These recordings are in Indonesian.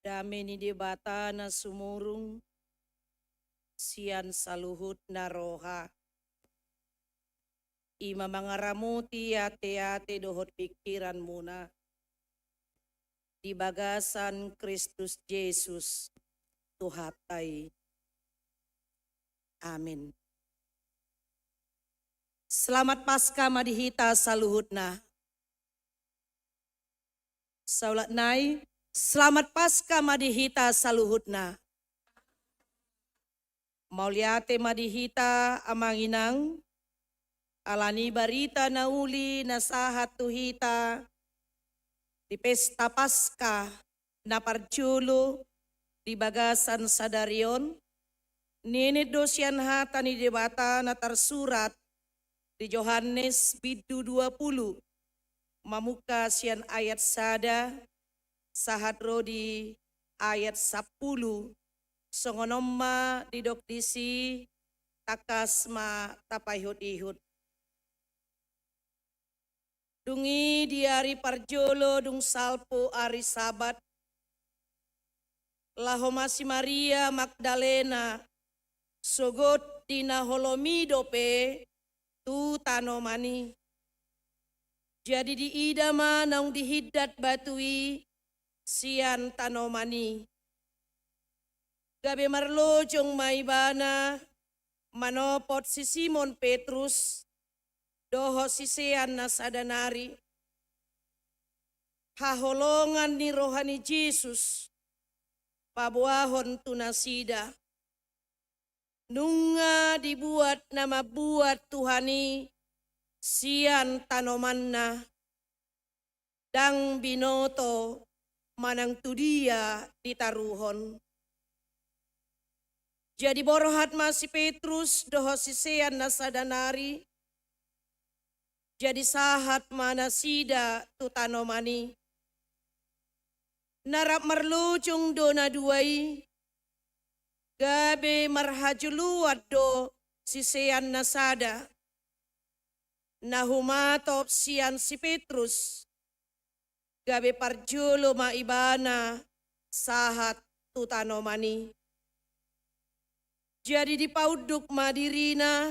Dame ni debata na sumurung, siyan saluhut na roha. Ima mangaramuti ate-ate dohot pikiran muna. Di bagasan Kristus Yesus tuhatay. Amin. Selamat Paskah madihita saluhut na. Saulat nai, selamat Paskah madihita saluhut na. Mauliate madihita amanginang, alani barita na uli na sahat tuhita, di pesta Paskah na parjulo, di bagasan sadarion, nini dosyan hata ni debata na tersurat, di Yohanes bidu 20, mamuka sian ayat sada, sahat rodi ayat 10, songonomma didok disi takasma tapayhut-ihut. Dungi di hari parjolo dung salpo ari sabat, lahomasi Maria Magdalena, sogot dina holomidope tu tanomani. Jadi di idama naung dihidat batui sian tanomani. Gabe marlojong maibana manopot si Simon Petrus doho si sian na sadanari. Haholongan ni rohani Jesus pabuahon tunasida. Nunga dibuat nama buat Tuhani sian tanomanna. Dang binoto manang tudia ditaruhon. Jadi borohat masih Petrus doho sisean na sadanari. Jadi sahat mana sida tu tanomani. Narap merlucung dona duai. Gabe marhajuluat do sisean na sada. Nahumatop sian si Petrus. Gabe parjulo maibana sahat tu tanomani. Jadi di pauduk madirina,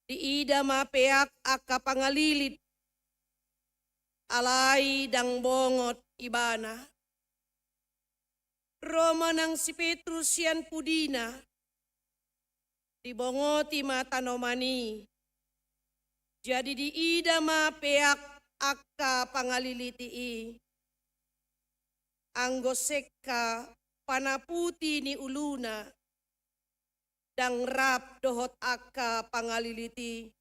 di ida mapeak aka pangalilit, alai dang bongot ibana. Roma nang si Petrus yan pudina, di bongoti matanomani. Jadi di ida mapeak aka pangaliliti anggoseka panaputi ni uluna. Dang rap dohot aka pangaliliti.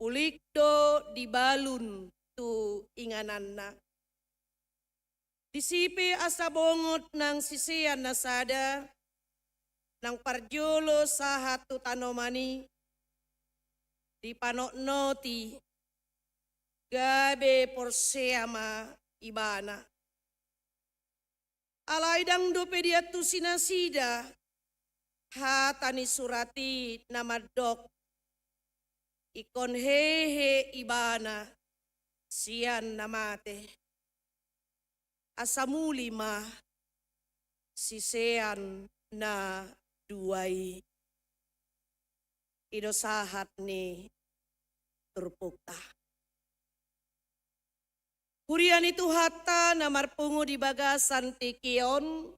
Ulikdo di balun tu ingananna. Disipi asa bongot nang sisian nasada. Nang parjolo sahat tu tanomani. Di panoknoti. Gabe porseama ibana. Alay dang dope dia tu sinasida. Hatani surati namadok ikon hehe ibana sian namate asamuli ma sisean na duai idosahat ni turpukta. Hurian itu hatta namarpungu di bagasan tikion.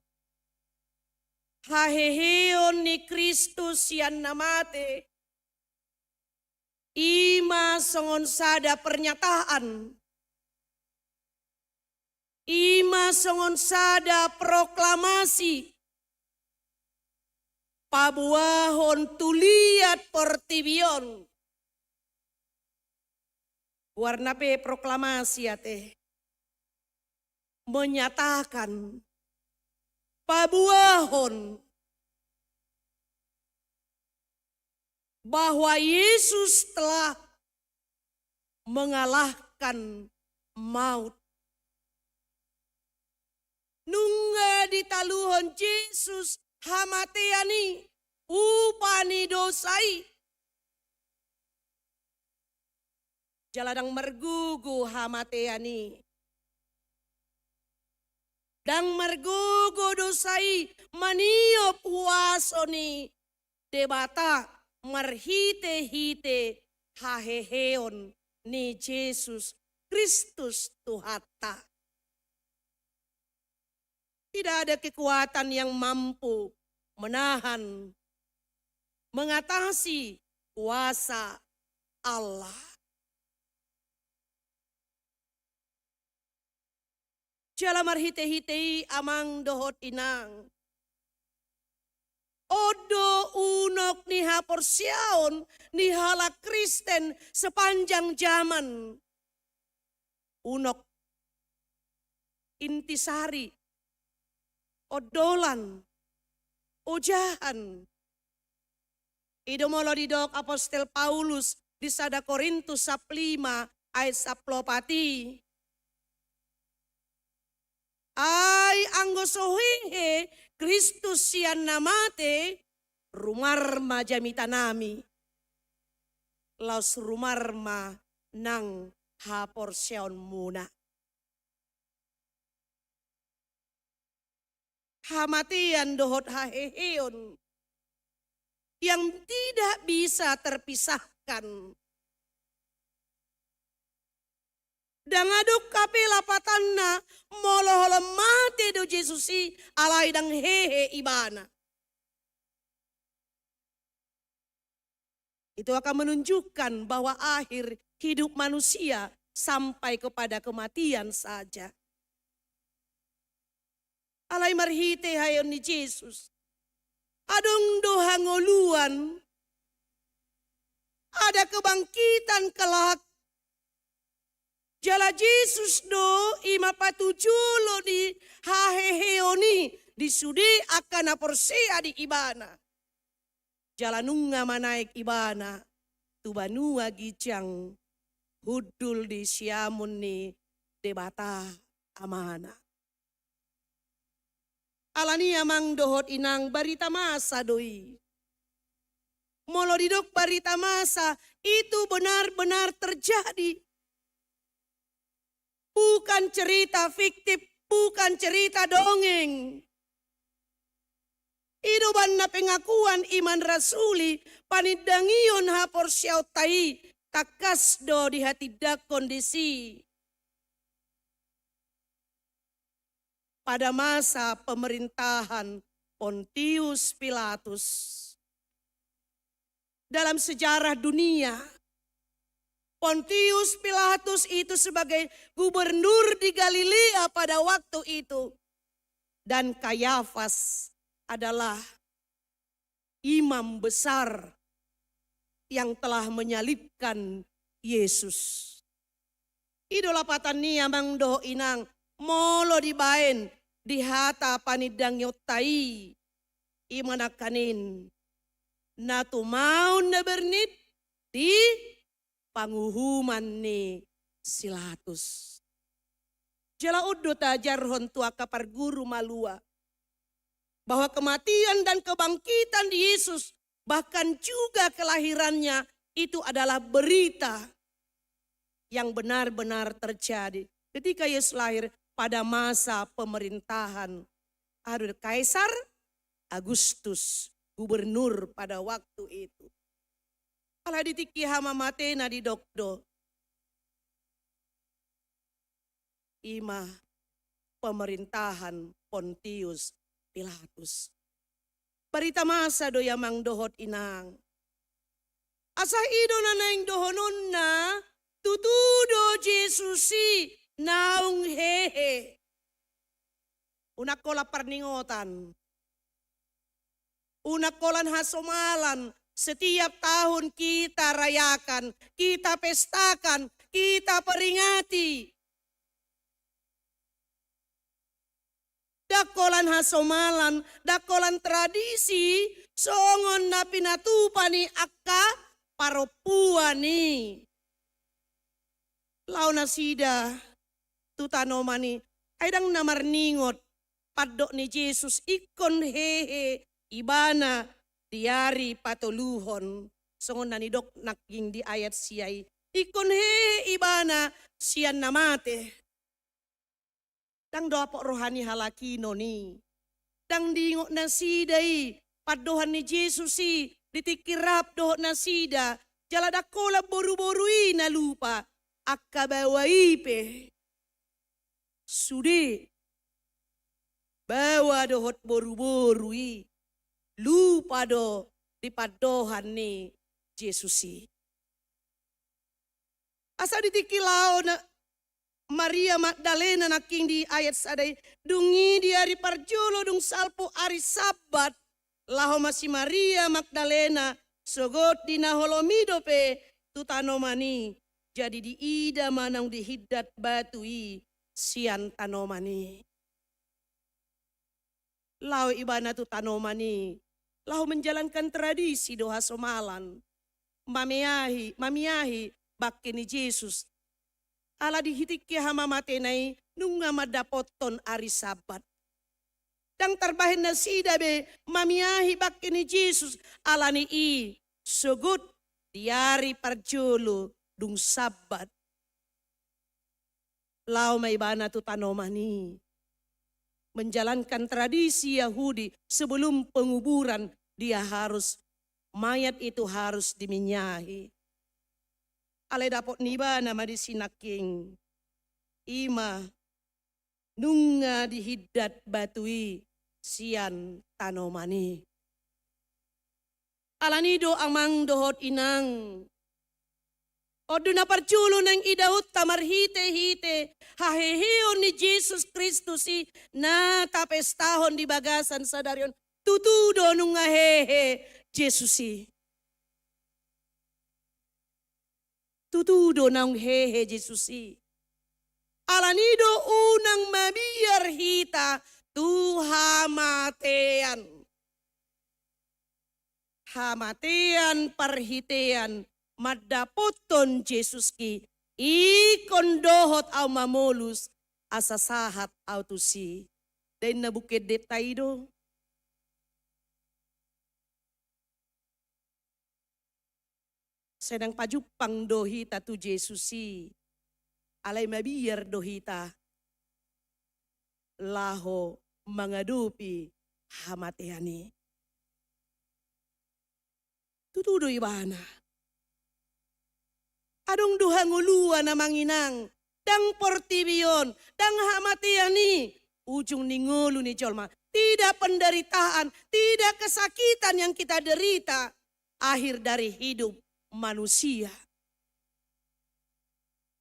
Haheheon ni Kristus yan namate. Ima songon sada pernyataan. Ima songon sada proklamasi. Pabuahon tuliat portibion. Warna pe proklamasi ate. Menyatakan pabuahon bahwa Yesus telah mengalahkan maut. Nungga ditaluhon Yesus hamateani upani dosai. Jaladang mergugu hamateani. dang margogo dosai maniop wasoni debata marhite-hite haheheon ni Yesus Kristus Tuhata. Tidak ada kekuatan yang mampu menahan, mengatasi kuasa Allah. Jala marhite-hitei amang dohot inang. Odo unok ni haporsiaon ni hala Kristen sepanjang zaman. Unok intisari, odolan, ujahan. Idomolo didok Apostel Paulus di sada Korintus 5 ayat 10. Ay anggo sohihe Kristus sian namate rumarma jamitanami. Laus rumarma nang haporsion muna. Hamatian dohot haheheon yang tidak bisa terpisahkan. Dangaduk kapela patanna moloholo mate do Jesusi alai dang hehe ibana. Itu akan menunjukkan bahwa akhir hidup manusia sampai kepada kematian saja. Alai marhite hayon ni Yesus. Adong doha ngoluan. Ada kebangkitan kelak. Jala Yesus do ima patujulo di haheheoni di sudi akan aporsea di ibana. Jala nunga manaik ibana tubanua gijang hudul di siamun ni debata amana. Alani amang dohot inang barita masa doi. Molo didok barita masa itu benar-benar terjadi. Bukan cerita fiktif, bukan cerita dongeng. Idoban na pengakuan iman rasuli panidangion hapor siyaw tai takas do di hati dak kondisi. Pada masa pemerintahan Pontius Pilatus. Dalam sejarah dunia, Pontius Pilatus itu sebagai gubernur di Galilea pada waktu itu. Dan Kayafas adalah imam besar yang telah menyalibkan Yesus. Idola patania mangdo inang molo dibaen di hata panidang yotai imanakanin na tumaon na bernit di panguhuman ni Silatus. Jala uddo tajarhon tua kapar guru malua bahwa kematian dan kebangkitan di Yesus bahkan juga kelahirannya itu adalah berita yang benar-benar terjadi. Ketika Yesus lahir pada masa pemerintahan Kaisar Agustus, gubernur pada waktu itu. Kalau ditiki hama matena di dokdo. Ima pemerintahan Pontius Pilatus. Berita masa do yamang dohot inang. Asa ido na naing dohonon na tutudo Jesusi naung hehe. Unak kola parningotan. Unak kolan hasomalan. Setiap tahun kita rayakan, kita pestakan, kita peringati. Dakolan hasomalan, dakolan tradisi, songon na pinatupani akka paropuani. Lau na sida, tutanomani, aydang namarningot, padok ni Jesus ikon hehe, ibana, diari patuluhon. Songon nanidok naging di ayat siyay, ikon hehe ibana siyan namate. Dang dapok rohani halakino ni. Dang dingok na sidai. Padohan ni Jesus si. Ditikirap dohot na sida. Jaladakola boru-borui na lupa. Akabawaipe. Sudi. Bawa dohot boru-borui. Lupa do di padohan ni Jesus si. Asa ditikilau na Maria Magdalena naking di ayat sadai. Dungi di hari parjolo dung salpo hari sabat. Laho masih Maria Magdalena. Sogot di naholomido pe tutanomani. Jadi di ida manang di hiddat batui sian tanomani. Lau ibana tutanomani. Lau menjalankan tradisi doha somalan. Mamiahi bakini Jesus. Ala dihitikya hama matenay nung nga madapoton ari sabat. Dang tarbahin na sida be mamiahi bakini Jesus. Ala ni sugut diari parjolo dung sabat. Lau may bana tu tanomani. Menjalankan tradisi Yahudi sebelum penguburan mayat itu harus diminyahi. Ale dapot niba nama di sinaking ima nunga dihiddat batui sian tanomani. Alanido amang dohot inang. Odo na parculo ng idahot tamarhite-hite. Haheheon ni Jesus Kristus si na tapestahon di bagasan sa daryon. Tutudo nung hehe Jesus si. Tutudo nang hehe Jesus si. Alanido unang mabiyar hita hamatean. Hamatean parhitean madapoton Jesus ki ikondohot au mamolus asasahat au tusi. Dan nabukid detaido. Sedang pajupang dohita tu Jesusi. Alay mabiyar dohita. Laho mangadupi hamateani. Tutudo ibana. Adong duha nguluan na manginang. Dang portibion. Dang hamateani. Ujung ningulu ni Jolma. Tidak penderitaan. Tidak kesakitan yang kita derita. Akhir dari hidup manusia.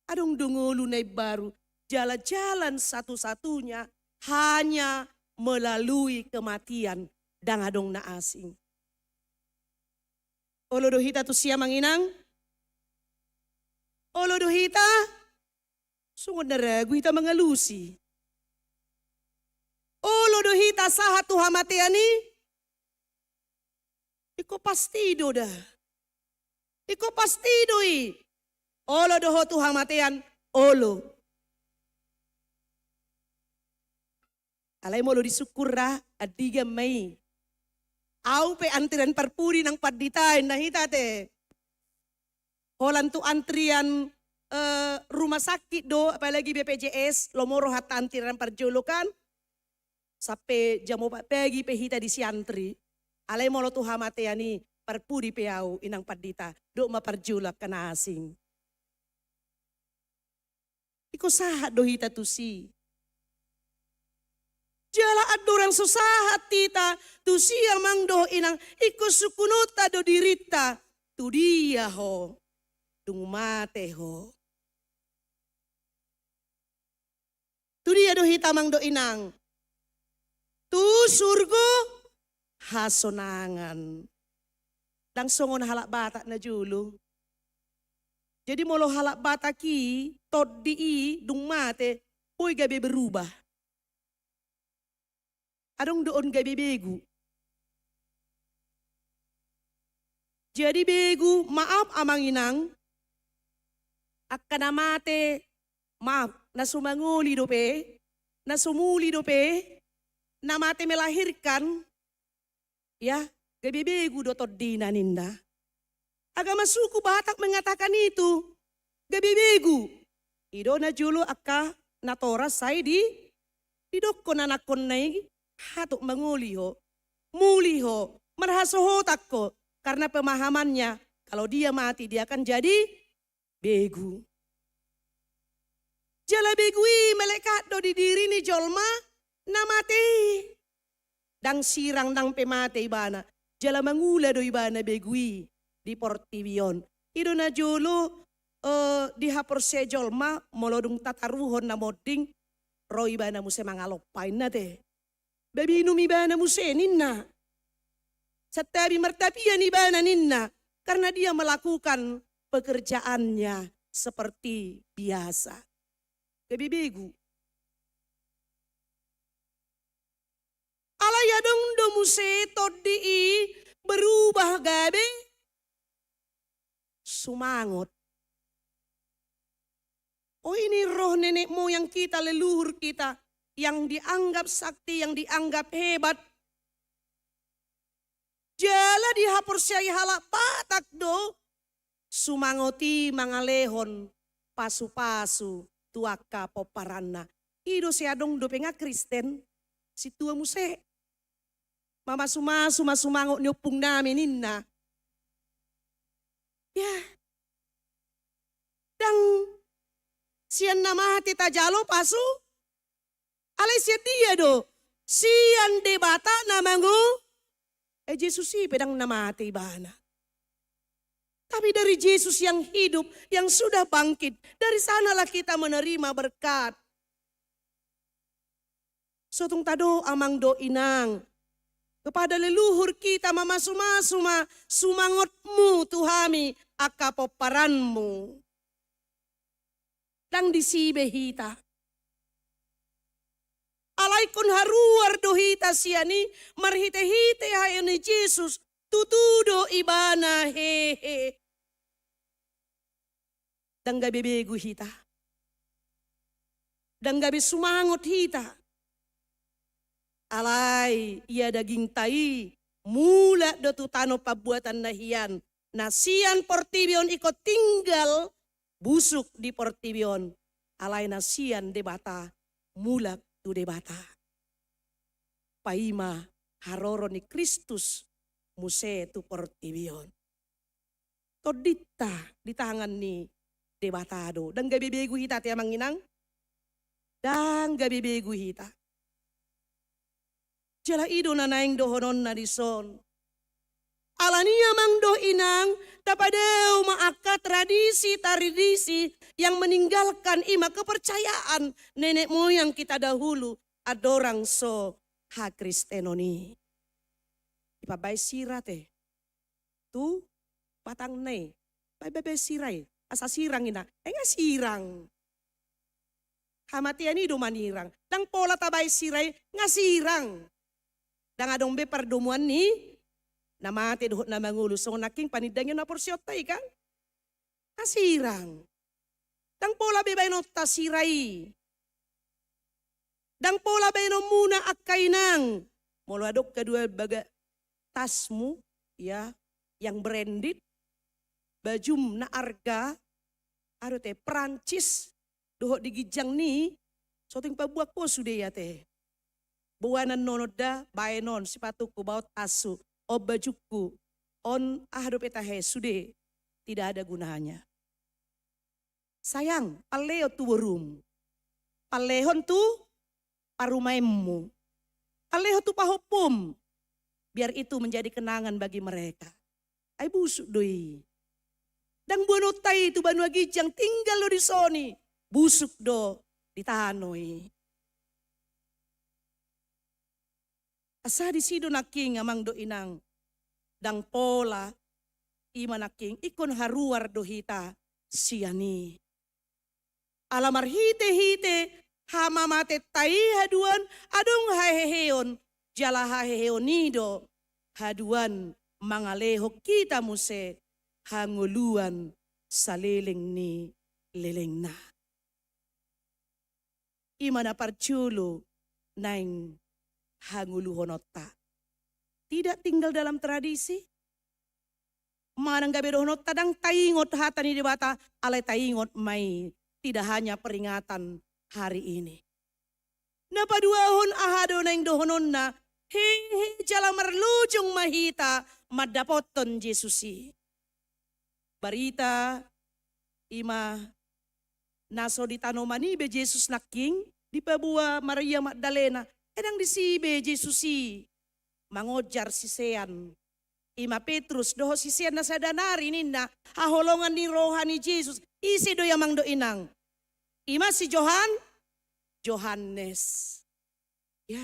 Adong dungulu na baru. Jalan-jalan satu-satunya. Hanya melalui kematian. Dang adong na asing. Olo dohita tu siya manginang. Olo dohita. Sungod na ragu hita mga lusi. Olo dohita sahat tu hamateani. Iko pastido da. Iko pastido i. Olo doho tu hamatean. Olo. Alay mo lo disukurra at diga may. Au pe antrian parpuri ng paditain nahita te. Holan tu antrian rumah sakit do apalagi BPJS lomoro hata antrian parjulukan. Sampai jam 4 pagi pehita di siantri. Alay mo lo tu hamateani parpuri peau inang padita. Do maparjulak kana asing. Iko sahat do hita tu si. Jala at dorang susahat tita, tu siya mang do inang iko sukunuta do dirita, tu dia ho, dung mate ho. Tu dia do hita mang do inang, tu surgo hasonangan. Dang songon halak batak na julu. Jadi molo halak batak ki, tod di dung mate, puy gabi berubah. Adong doon gabi begu. Jadi begu maaf amang inang. Akka namate maaf nasumanguli dope. Nasumuli dope. Namate melahirkan. Ya gabi begu do todina ninda. Agama suku Batak mengatakan itu. Gabi begu. Ido na julo akka natora say di Didokon anakon naigi hatok manguliho, muliho, merhasoho takko. Karena pemahamannya kalau dia mati dia akan jadi begu. Jala begui melekat do di diri ni jolma na mati. Dang sirang dang pemate ibana. Jala mangula do ibana begui di portivion. Ido na jolo di hapor se jolma molodung tataruhon na moding. Ro ibana muse mangalopain na te. Babi inum ibana muse ninna. Setabi mertapian ibana ninna. Karena dia melakukan pekerjaannya seperti biasa. Gabi begu. Alaya dong do muse todi berubah gabe. Sumangot. Oh ini roh nenek moyang kita, leluhur kita. Yang dianggap sakti, yang dianggap hebat. Jala dihapur siya halak patak do. Sumangoti mangalehon pasu-pasu tuaka poparanna. Ido siya dong do penga Kristen. Si tua muse. Mama sumangot nyupung namin ninna. Ya. Dang siyan namati tajalo pasu. Alay siya dia do. Siyan debata namangu. Yesus sih pedang namati ibana. Tapi dari Yesus yang hidup, yang sudah bangkit. Dari sanalah kita menerima berkat. Sotong tado amang do inang. Kepada leluhur kita mama suma sumangotmu Tuhami akapoparanmu. Dang disibe hita. Alaikon haruar dohita siani marhite-hite hayani Jesus tutudo ibana hehe. Dang gabi begu hita. Dang gabi sumangot hita. Alay ia daging tai mula do tutano pabuatan nahian. Nasian portibion ikut tinggal busuk di portibion. Alay nasian debata mulak tu debata. Paima haroro ni Kristus muse tu portibion. Todita di tangan ni debatado. Dan gabi begu hita tiang manginang. Dan gabi begu hita. Jala ido na naing dohonon na dison. Alania mang do inang tapadeu maaka tradisi yang meninggalkan ima kepercayaan nenek moyang kita dahulu adorang so ha Kristenoni. Ipabay sirate. Tu patang ne. Bye siray. Asa sirang ina. Nga sirang. Hamatian ido manirang. Dang pola tabay siray nga sirang. Dang adong be pardumuan ni namate dohot na mangulo. So naking panidang yun na porsyotay kan? Kasirang. Dang pola be no tasiray. Dang pola be no muna akainang. Muladok kedua baga tasmu ya yang branded. Bajum na arga. Ado te Prancis. Dohot digijang ni. Soting pabuak po sude ya te. Buwanan nonoda baenon sipatuku baut asu o bajuku on ahdo petahe sude tidak ada gunanya. Sayang paleo tu berum. Palehon tu parumaimmu. Paleho tu pahopum. Biar itu menjadi kenangan bagi mereka. Ay busuk doi. Dang buanotai tu banua gijang tinggal lo di soni. Busuk do ditanoi. Asa di sido naking amang do inang. Dang pola ima naking ikon haruar do hita siani. Alamar hite hamamate tai haduan adong haheheon jala haheheonido haduan mangaleho kita muse hanguluan saliling ni leleng na. Ima na parchulo naing hanguluhonota. Tidak tinggal dalam tradisi. Manang gabedohonota dang taingot hata ni debata alay taingot may tidak hanya peringatan hari ini. Napaduahon ahado na yung dohonon na, hehe jala marlujong mahita, madapoton Jesusi. Barita, ima, naso di tanomani be Jesus na king, di pa buwa Maria Magdalena, edang disibe Jesusi, mangojar si Sean. Ima Petrus, doho si Sean na sa danari nina, haholongan ni roha ni Jesus, isi do yamang do inang. Ima si Johannes. Ya.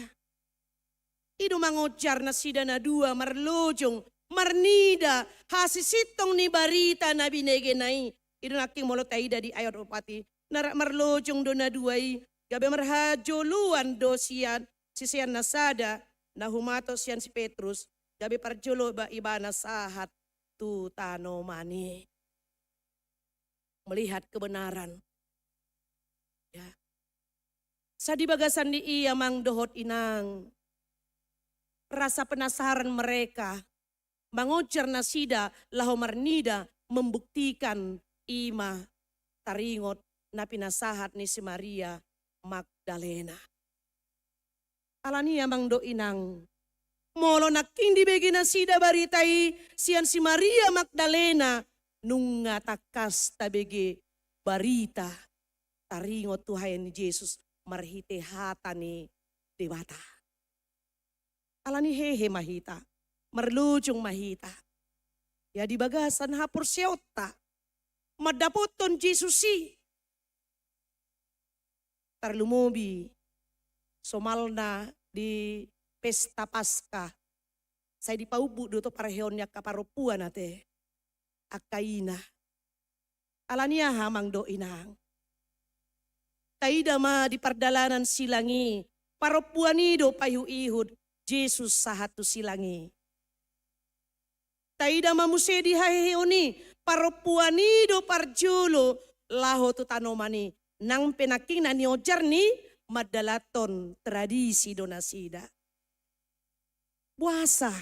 Ido mangojar na sida na dua marlojong, marnida, hasisitong ni barita na binegenay. Ido naking molotaida di ayat opati, narak marlojong do na duay, gabi marhajoluan do siyan, si Sean nasada, na humatos siyan si Petrus, gabi parjolo ba iba nasahat tu tanomani. Melihat kebenaran. Ya. Sa dibagasan di iya mang dohot inang. Rasa penasaran mereka. Mangojar nasida laho marnida membuktikan ima taringot na pinasahat ni si Maria Magdalena. Alania mang do inang. Molo naking dibegi nasida baritai siyan si Maria Magdalena nung nga takas tabegi barita taringot Tuhan ni Jesus marhite hata ni dewata. Alani hehe mahita, marlujong mahita. Ya di bagasan hapur siyota, madapoton Jesusi. Tarlumobi, somalna di pesta Paskah. Saya dipaubu do to parehon yak kaparupuan ate. Akaina. Alania hamang do inang. Taida ma di pardalanan silangi. Parupuan ido payu ihud. Jesus sahatu silangi. Taida ma musedi haheoni. Parupuan ido parjulo. Laho tu tanomani. Nang penaking na niojar ni. Madalaton tradisi donasida. Puasa.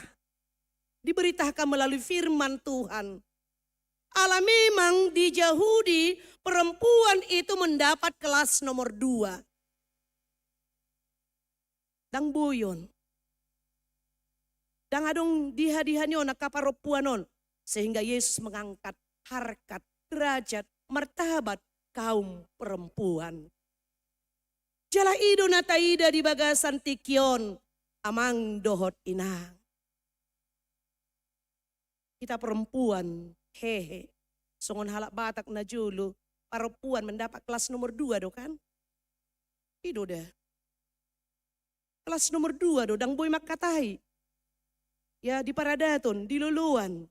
Diberitakan melalui firman Tuhan. Ala memang di Yahudi perempuan itu mendapat kelas nomor 2. Dang buyon. Dang adong diha-dihanyo na kaparopuanon. Sehingga Yesus mengangkat harkat, derajat, martabat kaum perempuan. Jala ido na taida di bagasan tikyon. Amang dohot inang. Kita perempuan, hehe. Songon halak batak na julu, perempuan mendapat kelas nomor 2 do kan? Ido dah. Kelas nomor 2 do, dang boy makatahi. Ya di paradaton, di luluan.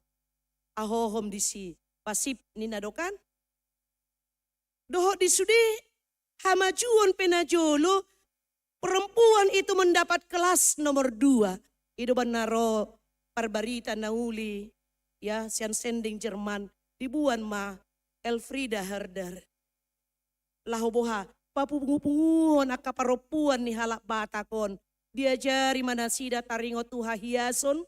Ahohom di si, pasip nina do kan? Dohot di sudi, hamajuan penajolo, perempuan itu mendapat kelas nomor 2. Ido banaro parbarita nauli. Ya, sian sending Jerman. Dibuan ma Elfrieda Herder. Lahoboha, papungu-punguhon akaparopuan ni halak batakon. Diajari manasida taringo tuha hiason.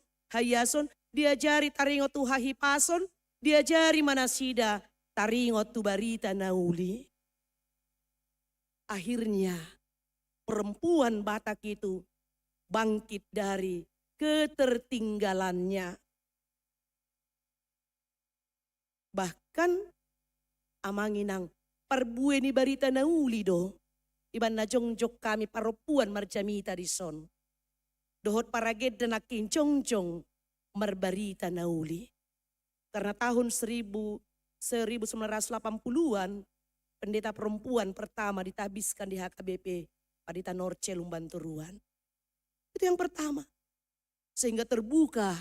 Diajari taringo tuha hipason. Diajari manasida taringo tu barita nauli. Akhirnya perempuan Batak itu bangkit dari ketertinggalannya. Bahkan amanginang parbue ni barita nauli do. Iban na jongjok kami perempuan marjamita di son. Dohot paraged na naking jongjong marbarita nauli. Karena tahun 1980-an pendeta perempuan pertama ditabiskan di HKBP Padita Norce Lumbanturuan. Itu yang pertama. Sehingga terbuka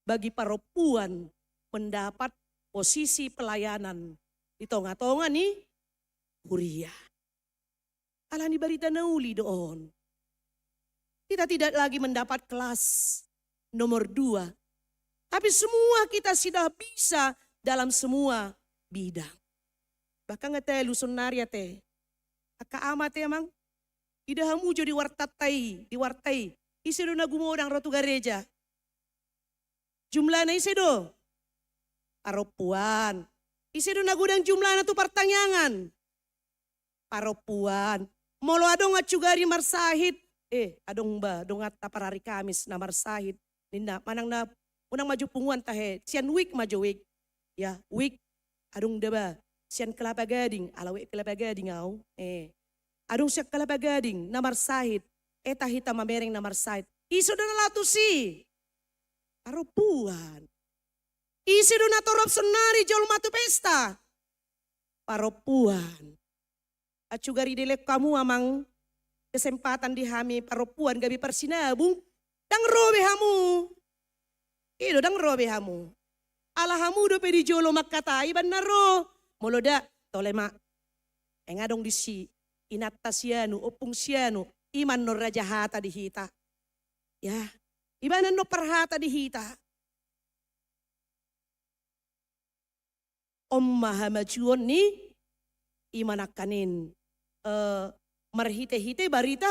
bagi perempuan mendapat posisi pelayanan di tonga-tonga nih Huria. Alani barita nauli doon. Kita tidak lagi mendapat kelas nomor 2. Tapi semua kita sudah bisa dalam semua bidang. Bahkan ngete lusun narya te. Aka amat emang. Idahamu jo di wartai. Isi do na gumodang rotu gareja. Jumlah na isi do. Paropuan. Isi do na gudang jumlah na tu pertanyangan. Paropuan. Molo adong acugari marsahit. Adong ba, dongat taparari Kamis na marsahit. Ninda, manang na, unang maju punguan tahe. Sian week maju week. Ya, week. Adong daba. Sian kelapa gading. Alawe kelapa gading au. Adong siya kelapa gading na marsahit. Tahita mamereng na marsahit. Iso na latu si. Paropuan. Isi do na torop sonari jol matu pesta. Paropuan. Acugari delek kamu amang kesempatan di hami paropuan gabi persinabung. Dang robe hamu. Ido dang robe hamu. Ala hamu do pedi jolo makatai banaro. Moloda tolema. Engadong di si. Inatta sianu, opung sianu. Iman no raja hata di hita. Ya. Ibanan no parhata di hita. Om mahamajuon ni. Imanakanin. Marhite-hite barita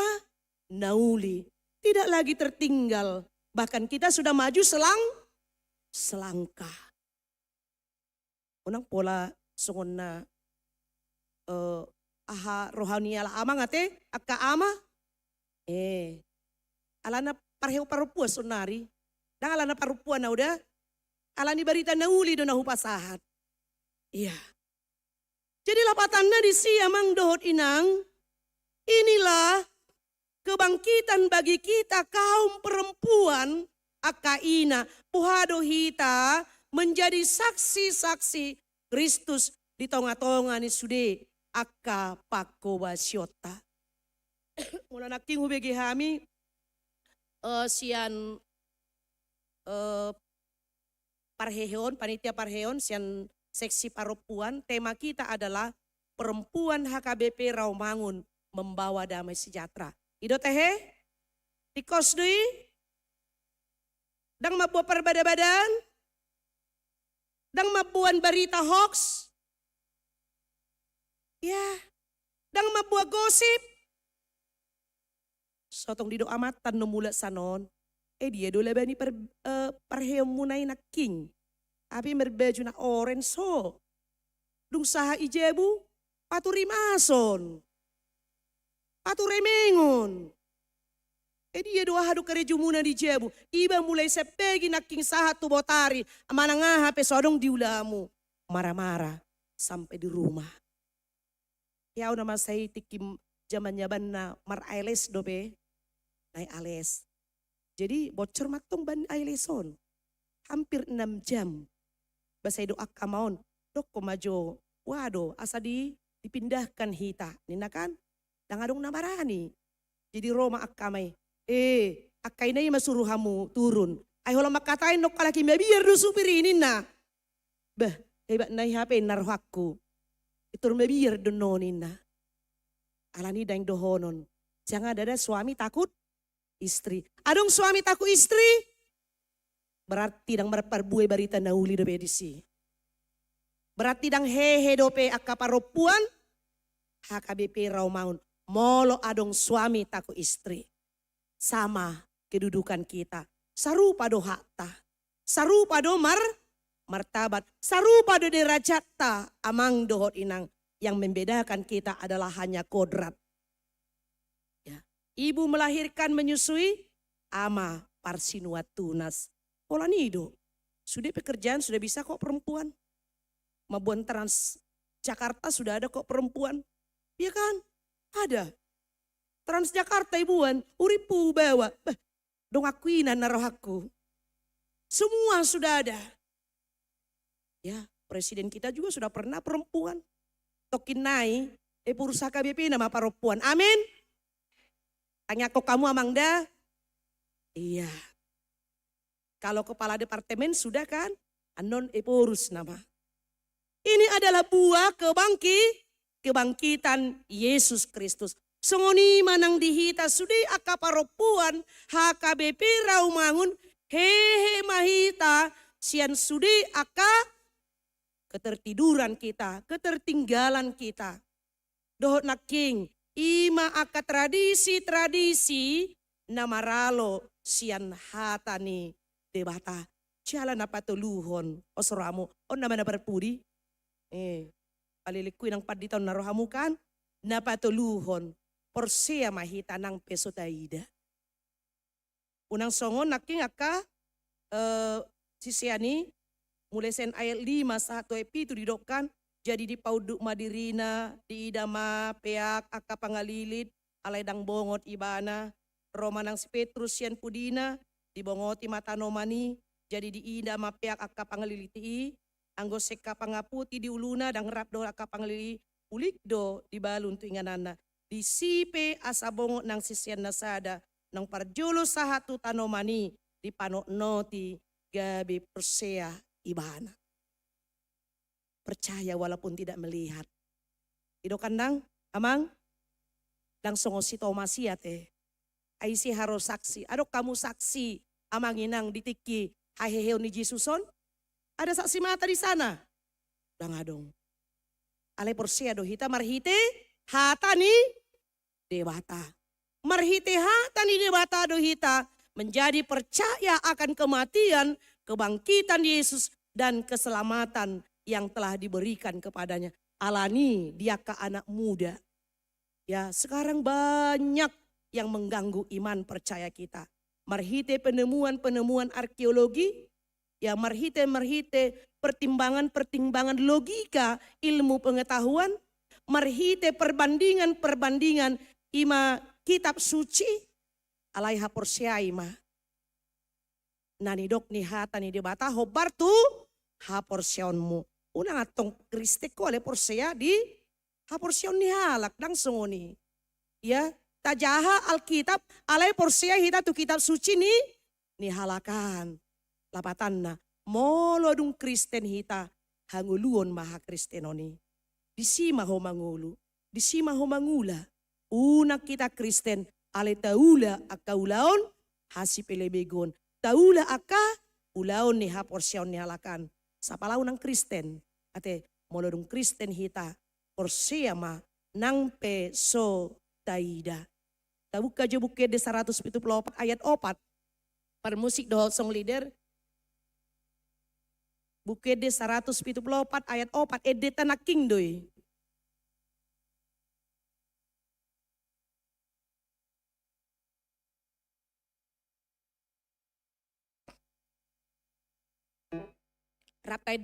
nauli. Tidak lagi tertinggal. Bahkan kita sudah maju selangkah. Unang pola sungon na rohani ala ama ngate akka ama. Alana parheu parupuan sonari. Dan alana parupuan na udah. Alani barita nauli do na hupasahat. Iya. Jadi lapatannya di siamang dohot inang, inilah kebangkitan bagi kita kaum perempuan akaina puhado hita menjadi saksi-saksi Kristus di tonga-tonga ni sude akka pakobasyota. Mula naking hubegi hami sian parheon, panitia parheon sian seksi perempuan, tema kita adalah perempuan HKBP Rawamangun membawa damai sejahtera. Ido tehe, tikos dui, dang mabuat perbada-badan, dang mabuan berita hoax, ya, dang mabuat gosip. Sotong dido amatan no mula sanon, dia do labani parheom munay na king. Abi merbaju na orange so. Dung saha ijebu, paturi mason. Paturi mengon. Dia doa hadu kereju muna di jebu. Iba mulai sepegi naking saha tu botari. Amanang ngaha pesodong diulamu. Marah-marah sampai di rumah. Ya nama saya tikim zaman nyaban na mar ailes dobe. Nai ales. Jadi bocor matong ban aileson. Hampir 6 jam. Basa doa kamaon, dok komajo, wado asa dipindahkan hita, nina kan, dangadong namarani. Jadi Roma akamay, akay na yung masuruh hamu turun. Ay holang makatain nok kalaki biar do supirinin na. Bah, hebat na ihapin naruhakku. Itur biar do nonin na. Alani daing dohonon. Jangan ada suami takut istri. Adong suami takut istri. Berarti dang merperbuai barita nauli dope disi. Berarti dang hehe dope akka paropuan HKBP Rawamangun. Molo adong suami taku istri. Sama kedudukan kita. Sarupa do hakta. Sarupa do martabat. Sarupa do derajata amang dohot inang. Yang membedakan kita adalah hanya kodrat. Ya. Ibu melahirkan menyusui ama parsinuat tunas. Pola nido, sudah pekerjaan sudah bisa kok perempuan. Mabuan Trans Jakarta sudah ada kok perempuan. Iya kan? Ada. Trans Jakarta ibuan, uripu bawa. Dong akuinan naroh aku. Semua sudah ada. Ya, presiden kita juga sudah pernah perempuan. Tokin nai, pursa KBP nama perempuan. Amin. Tanya kok kamu amangda? Iya. Kalau kepala departemen sudah kan, anon urus nama. Ini adalah buah kebangkitan Yesus Kristus. Songoni manang dihita sudi aka paropuan HKBP Rawamangun hehe mahita sian sudi aka ketertiduran kita, ketertinggalan kita. Dohot naking ima aka tradisi namaralo sian hatani debata jalan apa tuluhon osramu on nama na berpudi palilikuin ang paditaw narohamu kan napatuluhon Porsea mahita nang peso taida. Unang songon naking aka sisiani mulai sen ayat 5 1 epi itu didokan jadi di pauduk madirina di idama peak aka pangalilit alay dang bongot ibana Roma nang si Petrus yan pudina di bongoti matanomani jadi di idama peak aka pangaliliti anggo seka pangaputi di uluna dang rapdo aka pangalili ulikdo di balun tu inganana di sipe asa bongot nang sisian nasada nang parjulo sa hatu tanomani di panoknoti gabi Porsea ibana. Percaya walaupun tidak melihat. Ido kandang, amang, langsung si Tomasiat Aisi harus saksi. Adok kamu saksi, amang inang ditiki, haheheo ni Jesuson. Ada saksi mata di sana. Udah ngadong. Ale Porsea do hita marhite, hata ni dewata. Marhite hata ni dewata do hita, menjadi percaya akan kematian, kebangkitan Yesus dan keselamatan yang telah diberikan kepadanya. Alani dia ke anak muda. Ya, sekarang banyak yang mengganggu iman percaya kita. Marhite penemuan-penemuan arkeologi, ya marhite pertimbangan-pertimbangan logika ilmu pengetahuan, marhite perbandingan-perbandingan ima kitab suci, alaiha Porsea ima. Nani dok ni hata ni debata hobar tu ha porsionmu. Unang atong Kriste ko ale Porsea di ha porsion ni halak langsung ni. Ya, tajaha Alkitab alai Porsea hita tu kitab suci ni halakan. Lapatan na molo dung Kristen hita hanguluon maha Kristenoni. Disima ho mangulu, disima ho mangula. Una kita Kristen ale taula akaulaon hasi pelebegon. Taula aka ulaon ni ha porsion ni halakan. Sapalaw ng Kristen. Ate molodong Kristen hita Porsea ma nang peso taida. Tabuka jo bukid de 174 ayat 4. Para musik dohol song leader. Bukid de 174 ayat 4 edeta na king doy. Rapay de